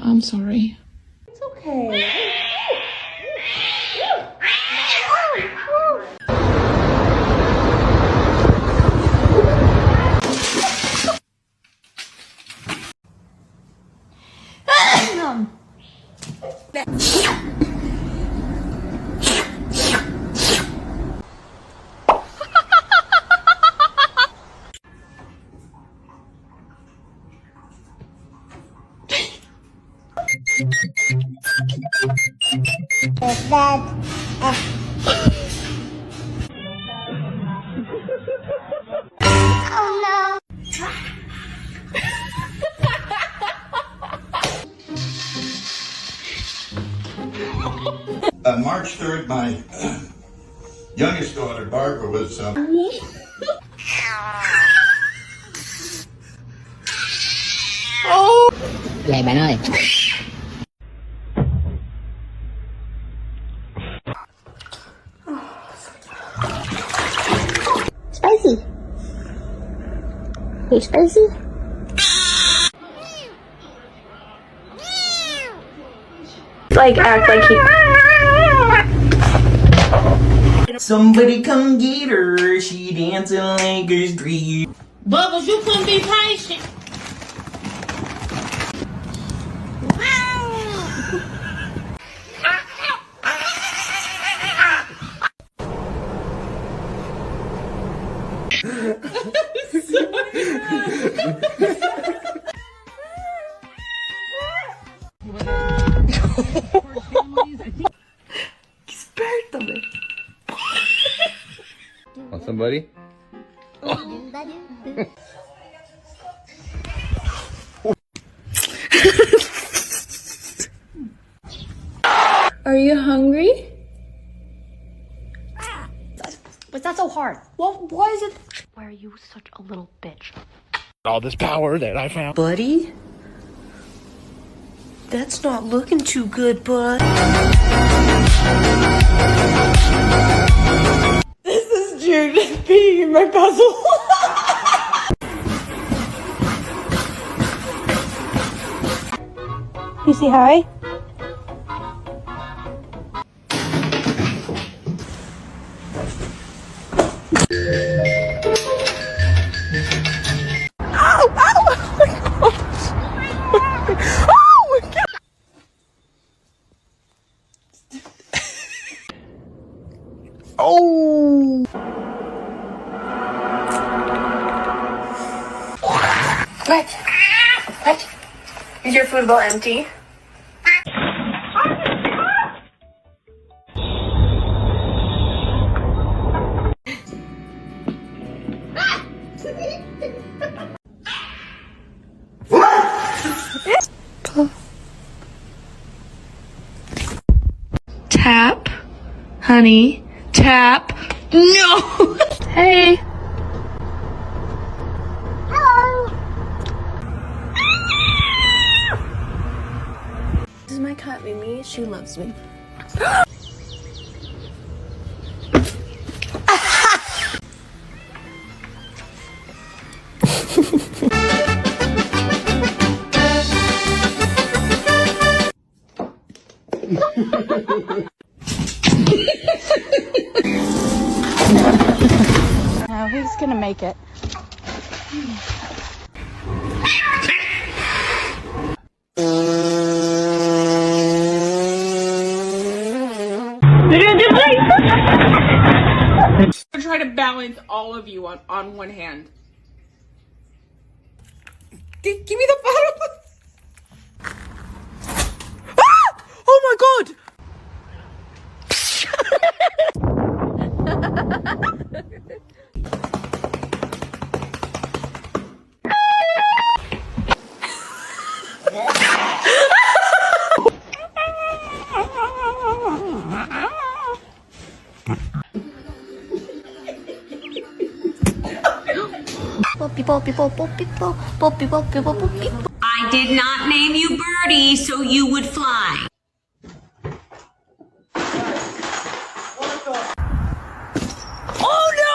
I'm sorry. It's okay. March 3rd, my youngest daughter, Barbara, was... Vậy bạn ơi. Spicy. Hey, spicy. Like act like he. Somebody come get her. She dancing like a street. Bubbles, you couldn't be patient. Want somebody? Are you hungry? What's that so hard? Well, why is it? Why are you such a little bitch? All this power that I found. Buddy? That's not looking too good, bud. This is Jude peeing in my puzzle. You say hi? Oh! What? Is your food bowl empty? Tap, honey, tap. No! Hey. This is my cat, Mimi. She loves me. No, he's gonna make it. Try to balance all of you on one hand. Give me the photo. Ah! Oh my god! I did not name you Birdie so you would fly. Oh no!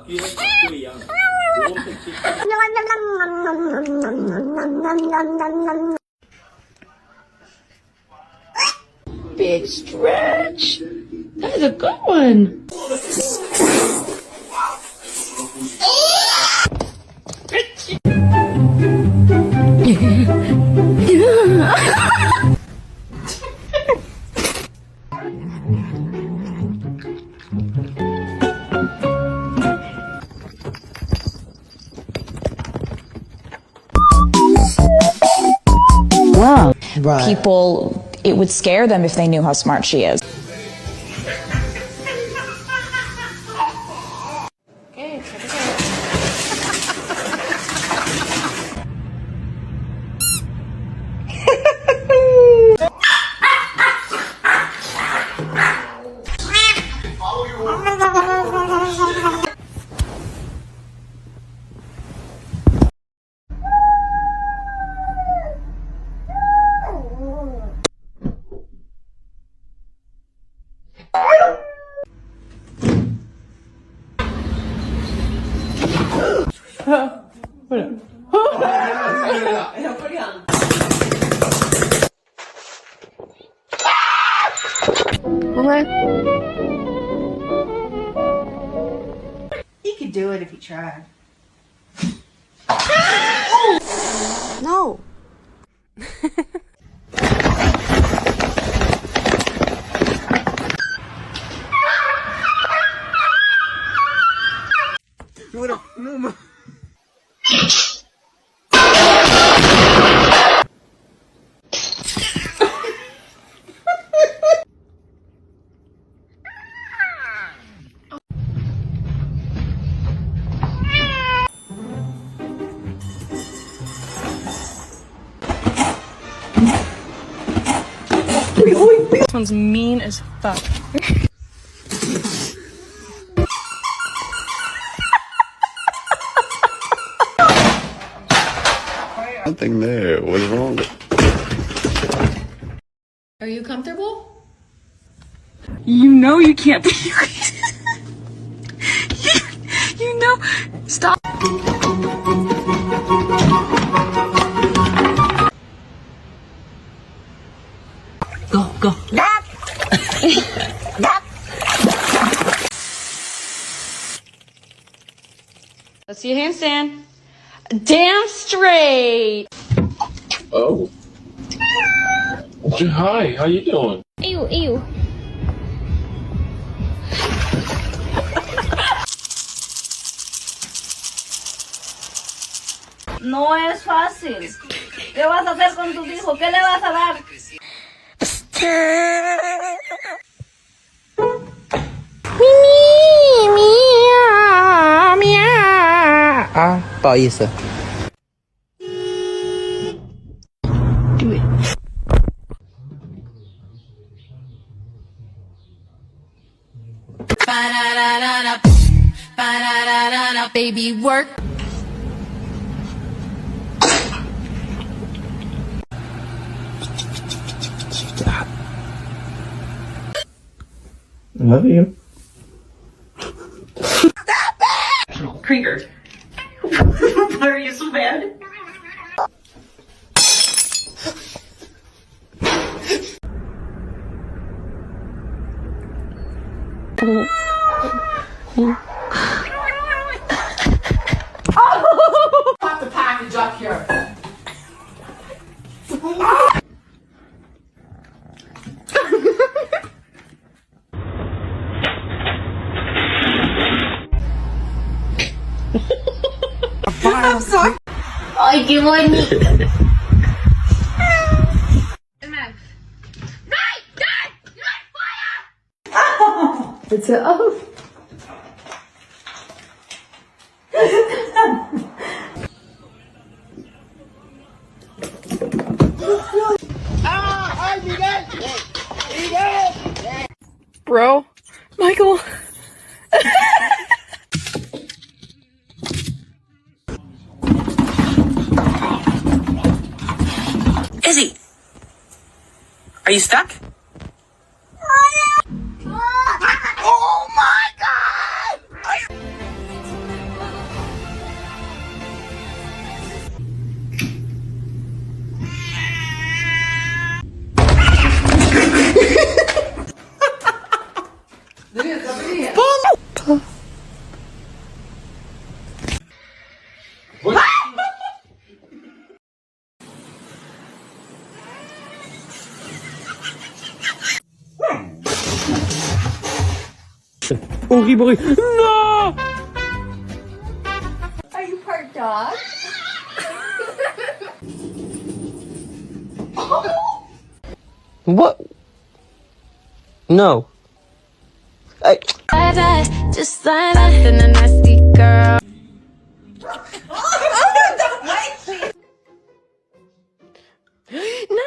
Big stretch. That is a good one. People, it would scare them if they knew how smart she is. He could do it if he tried. No. This one's mean as fuck. Nothing there. What's wrong? Are you comfortable? You know you can't be. you know. Stop. Go, go. Let's see a handstand. Damn straight. Oh. Hi, how you doing? Ew, ew. No es fácil. ¿Qué vas a hacer con tu hijo? ¿Qué le vas a dar? Ah, 不好意思。Baby work. I love you. Krieger. Why are you so bad? Pop the package up here. I'm sorry. Ay, qué bonito. It's a oath. Bro, Michael. Izzy, are you stuck? Oh my God! Horrible. No! Are you part dog? What? No. Just like that, and a nasty girl. 9.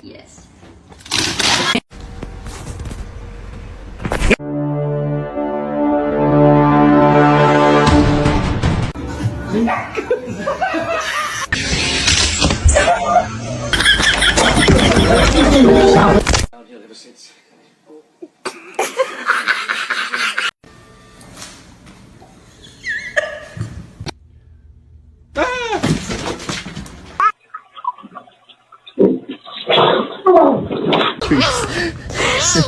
Yes. Peace.